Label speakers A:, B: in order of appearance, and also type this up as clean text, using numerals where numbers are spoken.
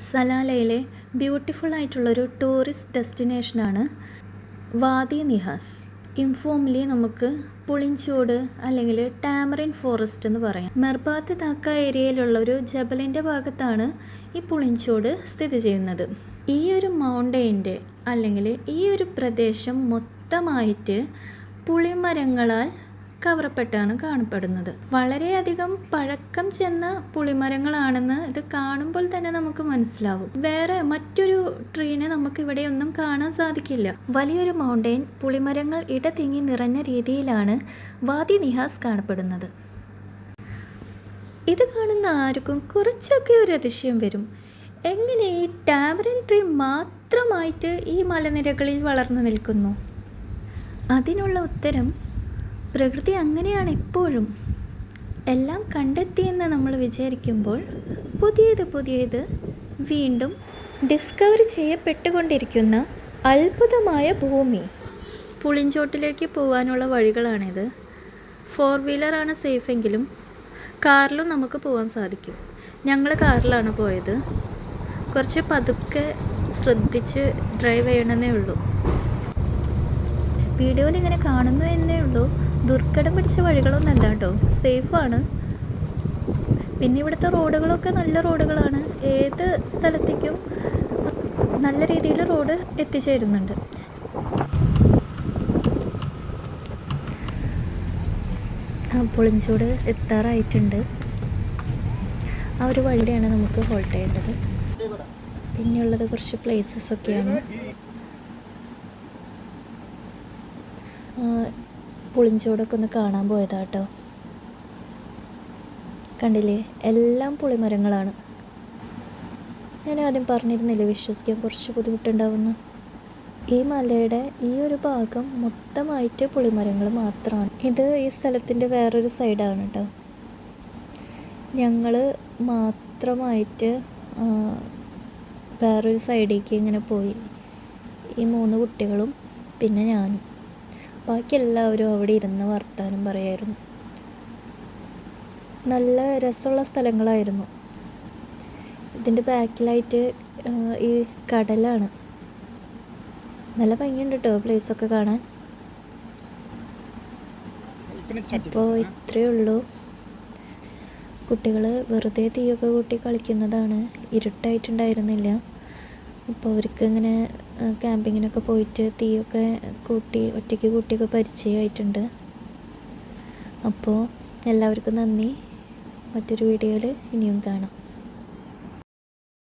A: സലാലയിലെ beautiful ആയിട്ടുള്ളൊരു tourist ഡെസ്റ്റിനേഷനാണ് വാദി Nihas. Informally നമുക്ക് പുളിഞ്ചോട് അല്ലെങ്കിൽ ടാമറിൻ ഫോറസ്റ്റ് എന്ന് പറയാം. മെർബാത്ത് താക്ക ഏരിയയിലുള്ള ഒരു ജബലിൻ്റെ ഭാഗത്താണ് ഈ പുളിഞ്ചോട് സ്ഥിതി ചെയ്യുന്നത്. ഈ ഒരു മൗണ്ടെയിൻ്റെ അല്ലെങ്കിൽ ഈ ഒരു പ്രദേശം മൊത്തമായിട്ട് പുളിമരങ്ങളാൽ കവറപ്പെട്ടാണ് കാണപ്പെടുന്നത്. വളരെയധികം പഴക്കം ചെന്ന പുളിമരങ്ങളാണെന്ന് ഇത് കാണുമ്പോൾ തന്നെ നമുക്ക് മനസ്സിലാവും. വേറെ മറ്റൊരു ട്രീനെ നമുക്ക് ഇവിടെ ഒന്നും കാണാൻ സാധിക്കില്ല. വലിയൊരു മൗണ്ടെയിൻ പുളിമരങ്ങൾ ഇടതിങ്ങി നിറഞ്ഞ രീതിയിലാണ് വാദി നിഹാസ് കാണപ്പെടുന്നത്. ഇത് കാണുന്ന ആർക്കും കുറച്ചൊക്കെ ഒരു അതിശയം വരും. എങ്ങനെ ഈ ടാമറിൻ ട്രീ മാത്രമായിട്ട് ഈ മലനിരകളിൽ വളർന്നു നിൽക്കുന്നു? അതിനുള്ള ഉത്തരം പ്രകൃതി അങ്ങനെയാണ്. എപ്പോഴും എല്ലാം കണ്ടെത്തിയെന്ന് നമ്മൾ വിചാരിക്കുമ്പോൾ പുതിയത് വീണ്ടും ഡിസ്കവർ ചെയ്യപ്പെട്ടുകൊണ്ടിരിക്കുന്ന അത്ഭുതമായ ഭൂമി. പുളിഞ്ചോട്ടിലേക്ക് പോകാനുള്ള വഴികളാണിത്. 4 വീലറാണ് സേഫെങ്കിലും കാറിലും നമുക്ക് പോകാൻ സാധിക്കും. ഞങ്ങൾ കാറിലാണ് പോയത്. കുറച്ച് പതുക്കെ ശ്രദ്ധിച്ച് ഡ്രൈവ് ചെയ്യണമെന്നേ ഉള്ളൂ. വീഡിയോയിൽ ഇങ്ങനെ കാണുന്നു എന്നേ ഉള്ളൂ. ദുർഘടം പിടിച്ച വഴികളൊന്നല്ല കേട്ടോ, സേഫാണ്. പിന്നെ ഇവിടുത്തെ റോഡുകളൊക്കെ നല്ല റോഡുകളാണ്. ഏത് സ്ഥലത്തേക്കും നല്ല രീതിയിൽ റോഡ് എത്തിച്ചേരുന്നുണ്ട്. പുളിഞ്ചോട് എത്താറായിട്ടുണ്ട്. ആ ഒരു വഴിയാണ് നമുക്ക് ഹോൾട്ട് ചെയ്യേണ്ടത്. പിന്നെയുള്ളത് കുറച്ച് പ്ലേസസ് ഒക്കെയാണ്. പുളിഞ്ചോടൊക്കെ ഒന്ന് കാണാൻ പോയതാട്ടോ. കണ്ടില്ലേ, എല്ലാം പുളിമരങ്ങളാണ്. ഞാൻ ആദ്യം പറഞ്ഞിരുന്നില്ലേ വിശ്വസിക്കാൻ കുറച്ച് ബുദ്ധിമുട്ടുണ്ടാവുന്നു. ഈ മലയുടെ ഈ ഒരു ഭാഗം മൊത്തമായിട്ട് പുളിമരങ്ങൾ മാത്രമാണ്. ഇത് ഈ സ്ഥലത്തിൻ്റെ വേറൊരു സൈഡാണ് കേട്ടോ. ഞങ്ങൾ മാത്രമായിട്ട് വേറൊരു സൈഡിലേക്ക് ഇങ്ങനെ പോയി. ഈ 3 കുട്ടികളും പിന്നെ ഞാനും. ബാക്കി എല്ലാവരും അവിടെ ഇരുന്ന് വർത്താനം പറയായിരുന്നു. നല്ല രസമുള്ള സ്ഥലങ്ങളായിരുന്നു. ഇതിൻ്റെ ബാക്കിലായിട്ട് ഈ കടലാണ്. നല്ല ഭംഗിയുണ്ട് കേട്ടോ പ്ലേസൊക്കെ കാണാൻ. അപ്പോൾ ഇത്രയേ ഉള്ളൂ. കുട്ടികൾ വെറുതെ തീയൊക്കെ കൂട്ടി കളിക്കുന്നതാണ്. ഇരുട്ടായിട്ടുണ്ടായിരുന്നില്ല. അപ്പോൾ അവർക്ക് ഇങ്ങനെ ക്യാമ്പിങ്ങിനൊക്കെ പോയിട്ട് തീയൊക്കെ ഒറ്റയ്ക്ക് കൂട്ടിയൊക്കെ പരിചയമായിട്ടുണ്ട്. അപ്പോൾ എല്ലാവർക്കും നന്ദി. മറ്റൊരു വീഡിയോയിൽ ഇനിയും കാണാം.